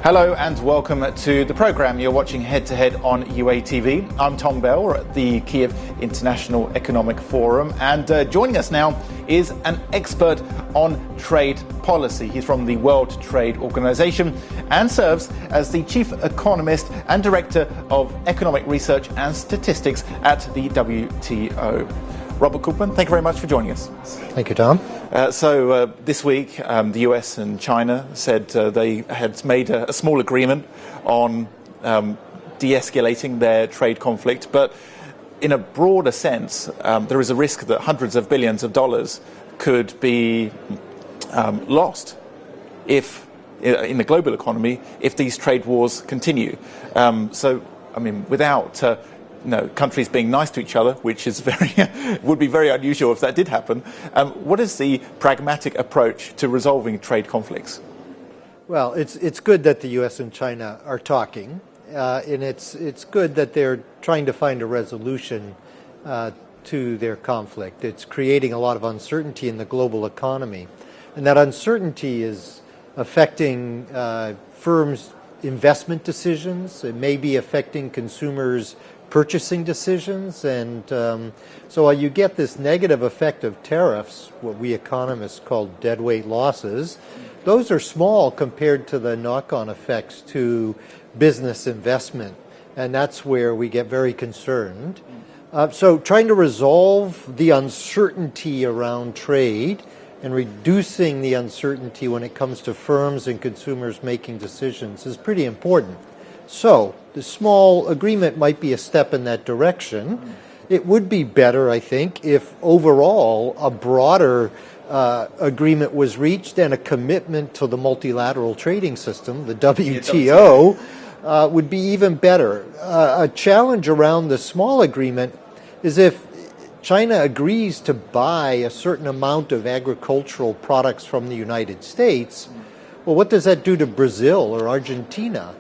Hello and welcome to the programme. You're watching Head to Head on UATV. I'm Tom Bell. We're at the Kyiv International Economic Forum, and joining us now is an expert on trade policy. He's from the World Trade Organization and serves as the Chief Economist and Director of Economic Research and Statistics at the WTO. Robert Koopman, thank you very much for joining us. Thank you, Tom. So this week, the US and China said they had made a small agreement on de-escalating their trade conflict, but in a broader sense, there is a risk that hundreds of billions of dollars could be lost if, in the global economy, if these trade wars continue. Without countries being nice to each other, which is would be very unusual if that did happen. What is the pragmatic approach to resolving trade conflicts? Well, it's good that the U.S. and China are talking, and it's good that they're trying to find a resolution to their conflict. It's creating a lot of uncertainty in the global economy, and that uncertainty is affecting firms' investment decisions. It may be affecting consumers' purchasing decisions, and so while you get this negative effect of tariffs, what we economists call deadweight losses, those are small compared to the knock-on effects to business investment, and that's where we get very concerned. So trying to resolve the uncertainty around trade and reducing the uncertainty when it comes to firms and consumers making decisions is pretty important. So the small agreement might be a step in that direction. It would be better, I think, if overall a broader agreement was reached and a commitment to the multilateral trading system, the WTO, would be even better. A challenge around the small agreement is if China agrees to buy a certain amount of agricultural products from the United States, well, what does that do to Brazil or Argentina?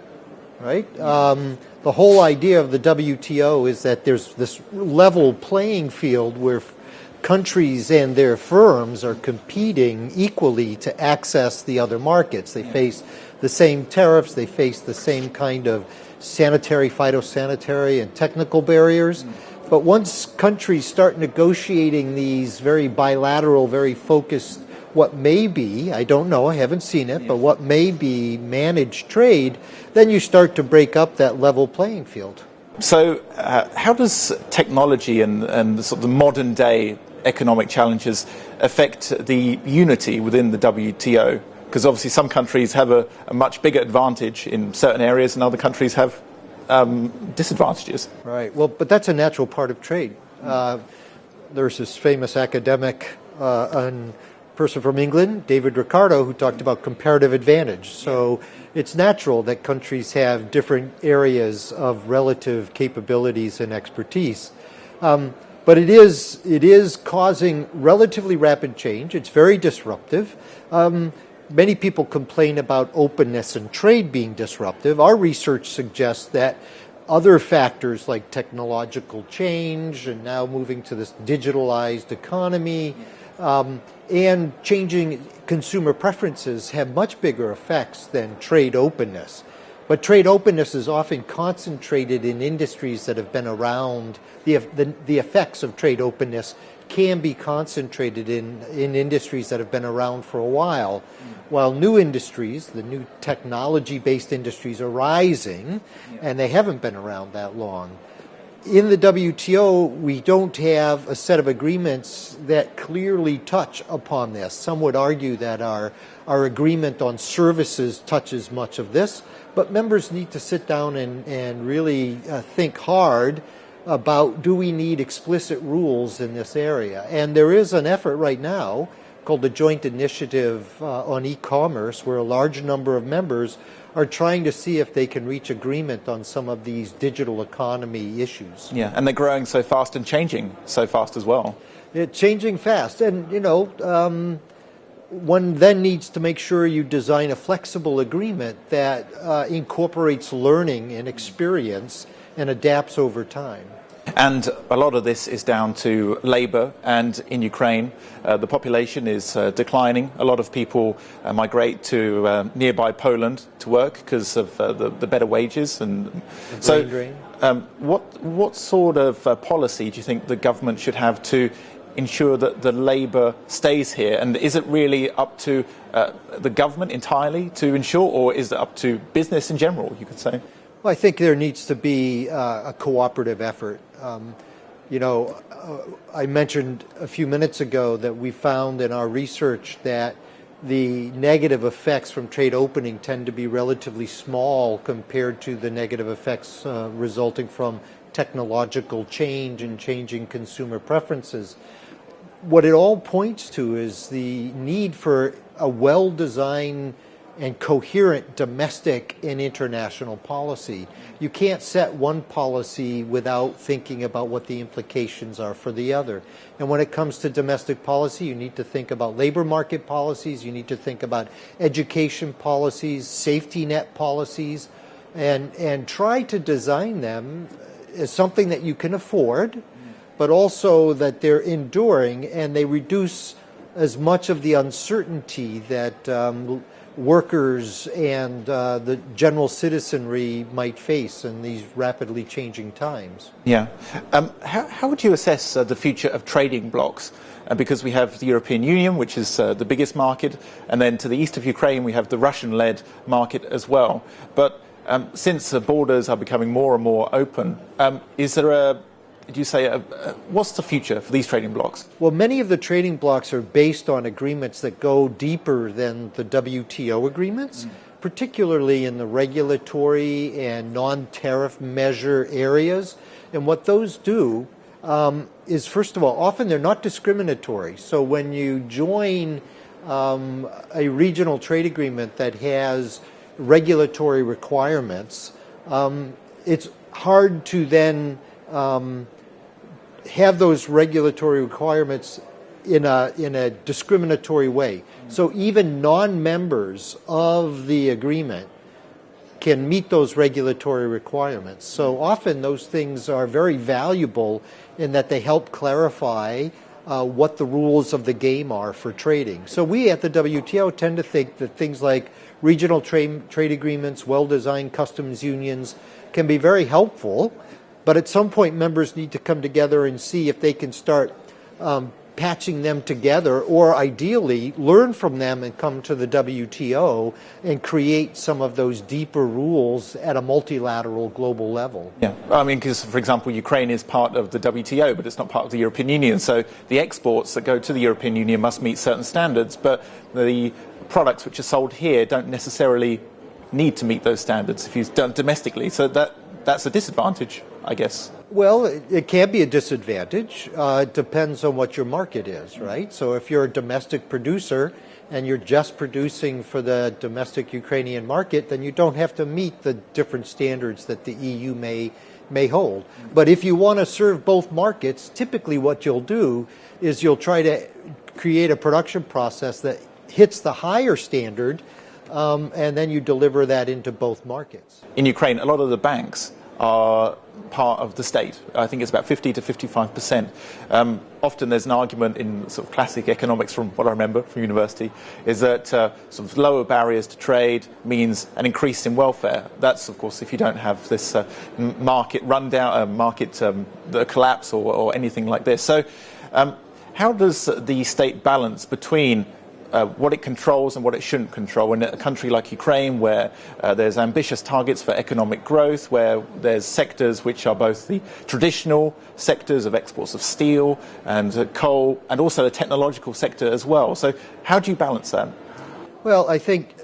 Right? The whole idea of the WTO is that there's this level playing field where countries and their firms are competing equally to access the other markets. They face the same tariffs, they face the same kind of sanitary, phytosanitary, and technical barriers. But once countries start negotiating these very bilateral, very focused, what may be, I don't know, I haven't seen it, but what may be managed trade, then you start to break up that level playing field. So how does technology and the sort of the modern day economic challenges affect the unity within the WTO? Because obviously some countries have a much bigger advantage in certain areas and other countries have disadvantages. Right, well, but that's a natural part of trade. There's this famous academic person from England, David Ricardo, who talked about comparative advantage. So it's natural that countries have different areas of relative capabilities and expertise. But it is causing relatively rapid change. It's very disruptive. Many people complain about openness and trade being disruptive. Our research suggests that other factors like technological change and now moving to this digitalized economy, and changing consumer preferences have much bigger effects than trade openness. But trade openness is often concentrated in industries that have been around. The effects of trade openness can be concentrated in industries that have been around for a while, while new industries, the new technology-based industries, are rising, and they haven't been around that long. In the WTO, we don't have a set of agreements that clearly touch upon this. Some would argue that our agreement on services touches much of this, but members need to sit down and really think hard about, do we need explicit rules in this area? And there is an effort right now called the Joint Initiative on E-commerce, where a large number of members are trying to see if they can reach agreement on some of these digital economy issues. Yeah, and they're growing so fast and changing so fast as well. It's changing fast, and one then needs to make sure you design a flexible agreement that incorporates learning and experience and adapts over time. And a lot of this is down to labour, and in Ukraine the population is declining. A lot of people migrate to nearby Poland to work because of the better wages. And so what sort of policy do you think the government should have to ensure that the labour stays here? And is it really up to the government entirely to ensure, or is it up to business in general, you could say? Well, I think there needs to be a cooperative effort. I mentioned a few minutes ago that we found in our research that the negative effects from trade opening tend to be relatively small compared to the negative effects resulting from technological change and changing consumer preferences. What it all points to is the need for a well-designed and coherent domestic and international policy. You can't set one policy without thinking about what the implications are for the other. And when it comes to domestic policy, you need to think about labor market policies, you need to think about education policies, safety net policies, and try to design them as something that you can afford, but also that they're enduring and they reduce as much of the uncertainty that workers and the general citizenry might face in these rapidly changing times. Yeah. How would you assess the future of trading blocks? Because we have the European Union, which is the biggest market, and then to the east of Ukraine we have the Russian-led market as well. But since the borders are becoming more and more open, is there what's the future for these trading blocks? Well, many of the trading blocks are based on agreements that go deeper than the WTO agreements, particularly in the regulatory and non-tariff measure areas. And what those do is, first of all, often they're not discriminatory. So when you join a regional trade agreement that has regulatory requirements, it's hard to then have those regulatory requirements in a discriminatory way. So even non-members of the agreement can meet those regulatory requirements. So often those things are very valuable in that they help clarify what the rules of the game are for trading. So we at the WTO tend to think that things like regional trade agreements, well-designed customs unions can be very helpful. But at some point, members need to come together and see if they can start patching them together, or ideally learn from them and come to the WTO and create some of those deeper rules at a multilateral global level. Yeah, I mean, because, for example, Ukraine is part of the WTO, but it's not part of the European Union. So the exports that go to the European Union must meet certain standards, but the products which are sold here don't necessarily need to meet those standards if you've done domestically. So that's a disadvantage, I guess. Well, it can be a disadvantage. It depends on what your market is, right? So if you're a domestic producer and you're just producing for the domestic Ukrainian market, then you don't have to meet the different standards that the EU may hold. But if you want to serve both markets, typically what you'll do is you'll try to create a production process that hits the higher standard, and then you deliver that into both markets. In Ukraine, a lot of the banks are part of the state. I think it's about 50 to 55%. Often there's an argument in sort of classic economics, from what I remember from university, is that sort of lower barriers to trade means an increase in welfare. That's, of course, if you don't have this market rundown, the collapse or anything like this. So how does the state balance between what it controls and what it shouldn't control in a country like Ukraine, where there's ambitious targets for economic growth, where there's sectors which are both the traditional sectors of exports of steel and coal, and also the technological sector as well. So how do you balance that? Well, I think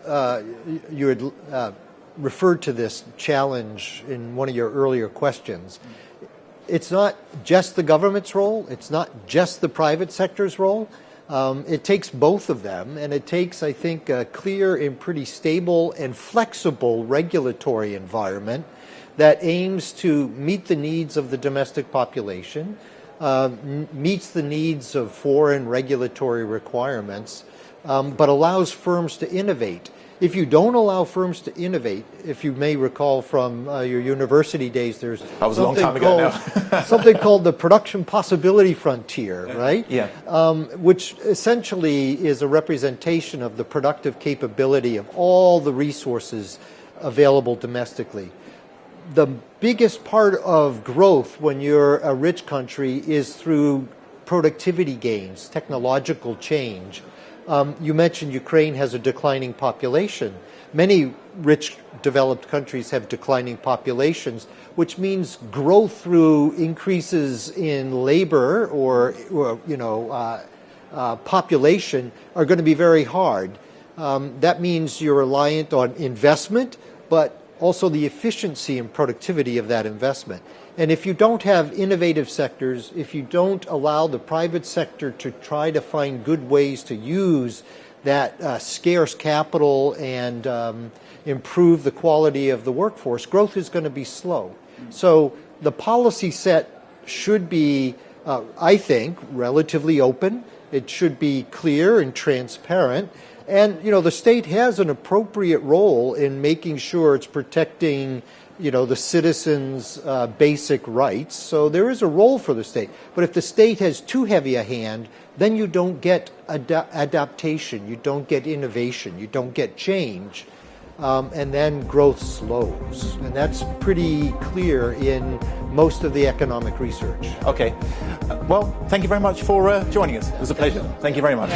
you had referred to this challenge in one of your earlier questions. It's not just the government's role. It's not just the private sector's role. It takes both of them, and it takes, I think, a clear and pretty stable and flexible regulatory environment that aims to meet the needs of the domestic population, meets the needs of foreign regulatory requirements, but allows firms to innovate. If you don't allow firms to innovate, if you may recall from your university days, there's that was a long time ago now. something called the production possibility frontier, right? Yeah. Which essentially is a representation of the productive capability of all the resources available domestically. The biggest part of growth when you're a rich country is through productivity gains, technological change. You mentioned Ukraine has a declining population. Many rich developed countries have declining populations, which means growth through increases in labor or population are going to be very hard. That means you're reliant on investment, but also the efficiency and productivity of that investment. And if you don't have innovative sectors, if you don't allow the private sector to try to find good ways to use that scarce capital and improve the quality of the workforce, growth is going to be slow. So the policy set should be, I think, relatively open. It should be clear and transparent. And, the state has an appropriate role in making sure it's protecting, the citizens' basic rights. So there is a role for the state. But if the state has too heavy a hand, then you don't get adaptation, you don't get innovation, you don't get change, and then growth slows. And that's pretty clear in most of the economic research. Okay. Well, thank you very much for joining us. It was a pleasure. Thank you very much.